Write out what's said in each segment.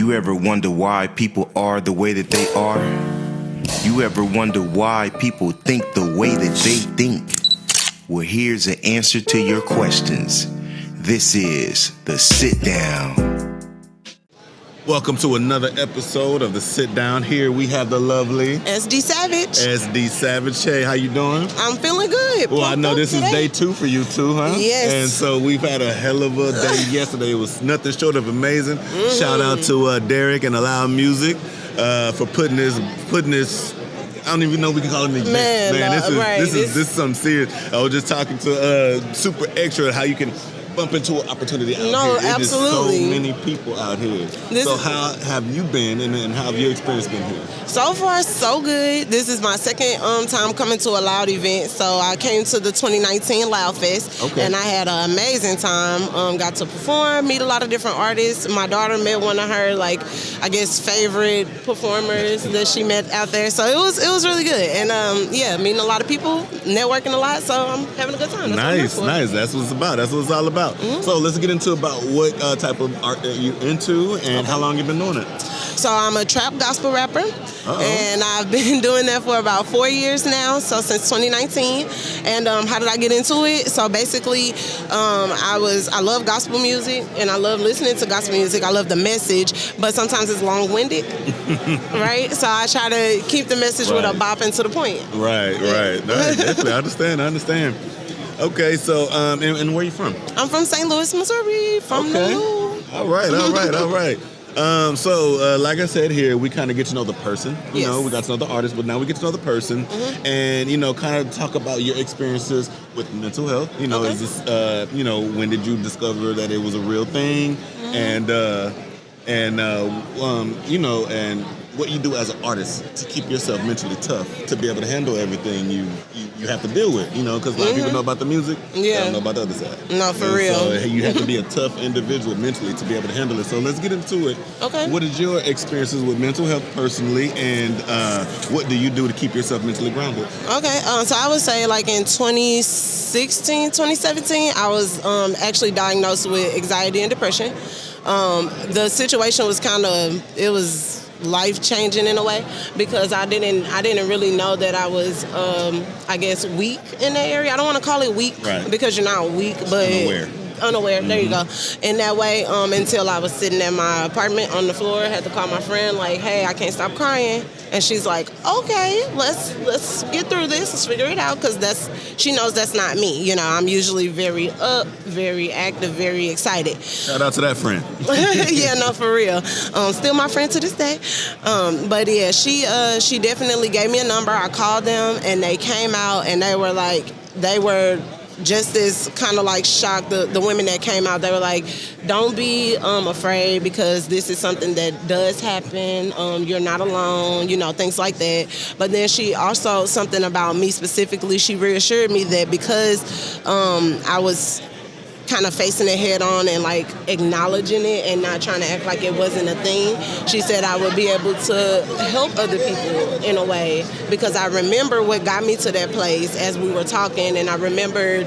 You ever wonder why people are the way that they are? You ever wonder why people think the way that they think? Well, here's the answer to your questions. This is The Sit Down. Welcome to another episode of The Sit Down. Here we have the lovely SD Savage. SD Savage. Hey, how you doing? I'm feeling good. Well, I know this is day 2 for you too, huh? Yes. And so we've had a hell of a day yesterday. It was nothing short of amazing. Shout out to Derek and L.O.U.D Music for putting this. I don't even know if we can call it an event. Man, this is something serious. I was just talking to Super Extra how you can bump into an opportunity out here. No, absolutely. There's so many people out here. So how have you been and how have your experience been here? So far, so good. This is my second time coming to a L.O.U.D event. So I came to the 2019 L.O.U.D Fest, and I had an amazing time. Got to perform, meet a lot of different artists. My daughter met one of her, favorite performers that she met out there. So it was really good. And meeting a lot of people, networking a lot. So I'm having a good time. Nice. That's what it's about. That's what it's all about. So let's get into about what type of art are you into and how long you've been doing it. So I'm a trap gospel rapper, and I've been doing that for about 4 years now, so since 2019. And how did I get into it? So basically, I love gospel music, and I love listening to gospel music. I love the message, but sometimes it's long-winded, right? So I try to keep the message with a bop and to the point. Right. No, definitely, I understand. Okay, so, and where are you from? I'm from St. Louis, Missouri, from the L.O.U.D. All right. So, like I said here, we kind of get to know the person. You know, we got to know the artist, but now we get to know the person and, kind of talk about your experiences with mental health. Is this, when did you discover that it was a real thing? And what you do as an artist to keep yourself mentally tough to be able to handle everything you have to deal with, because a lot of people know about the music, they don't know about the other side. No, for real. So you have to be a tough individual mentally to be able to handle it. So let's get into it. Okay. What is your experiences with mental health personally, and what do you do to keep yourself mentally grounded? Okay, so I would say in 2016, 2017, I was actually diagnosed with anxiety and depression. The situation was it was life-changing in a way because I didn't really know that I was weak in that area. I don't want to call it weak because you're not weak, but unaware. There you go. In that way, until I was sitting at my apartment on the floor, had to call my friend hey, I can't stop crying, and she's like, okay, let's get through this, let's figure it out, because she knows that's not me. I'm usually very up, very active, very excited. Shout out to that friend. Yeah, no, for real. Still my friend to this day. But yeah, she definitely gave me a number. I called them, and they came out, and they were just as shocked. The women that came out, they were like, don't be afraid, because this is something that does happen. You're not alone, things like that. But then she also, something about me specifically, she reassured me that because I was kind of facing it head on and acknowledging it and not trying to act like it wasn't a thing, she said I would be able to help other people in a way, because I remember what got me to that place as we were talking, and I remembered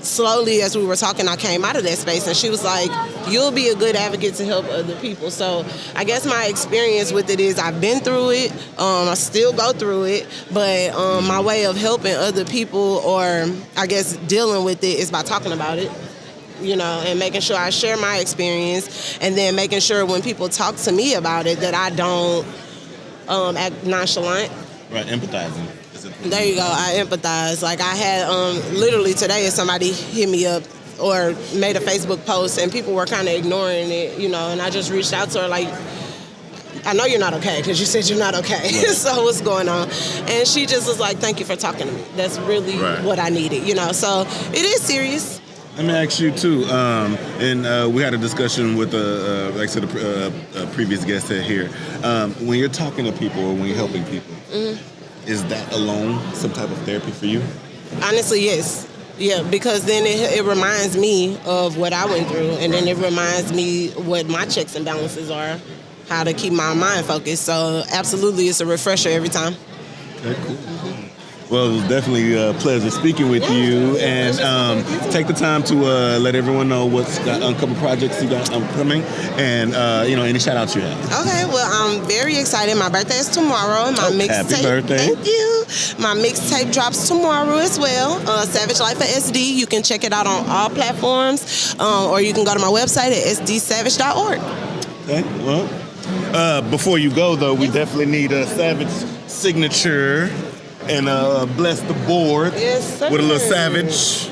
slowly as we were talking, I came out of that space, and she was like, you'll be a good advocate to help other people. So I guess my experience with it is I've been through it, I still go through it, but my way of helping other people, or I guess dealing with it, is by talking about it, and making sure I share my experience, and then making sure when people talk to me about it that I don't act nonchalant. Right, empathizing. There you go. I empathize. I had literally today, somebody hit me up or made a Facebook post, and people were kind of ignoring it, and I just reached out to her I know you're not okay, because you said you're not okay. Right. So what's going on? And she just was like, thank you for talking to me. That's really what I needed, So it is serious. Let me ask you too, and we had a discussion with a previous guest here. When you're talking to people or when you're helping people, is that alone some type of therapy for you? Honestly, yes. Yeah, because then it reminds me of what I went through, and then it reminds me what my checks and balances are, how to keep my mind focused. So absolutely, it's a refresher every time. Okay, cool. Well, it was definitely a pleasure speaking with you, and take the time to let everyone know what's got a couple projects you got upcoming, and any shout outs you have. Okay, well, I'm very excited. My birthday is tomorrow. My mixtape. Happy birthday! Thank you. My mixtape drops tomorrow as well. Savage Life of SD. You can check it out on all platforms, or you can go to my website at sdsavage.org. Okay. Well, before you go though, we definitely need a Savage signature. And bless the board Yes, sir. with a little Savage.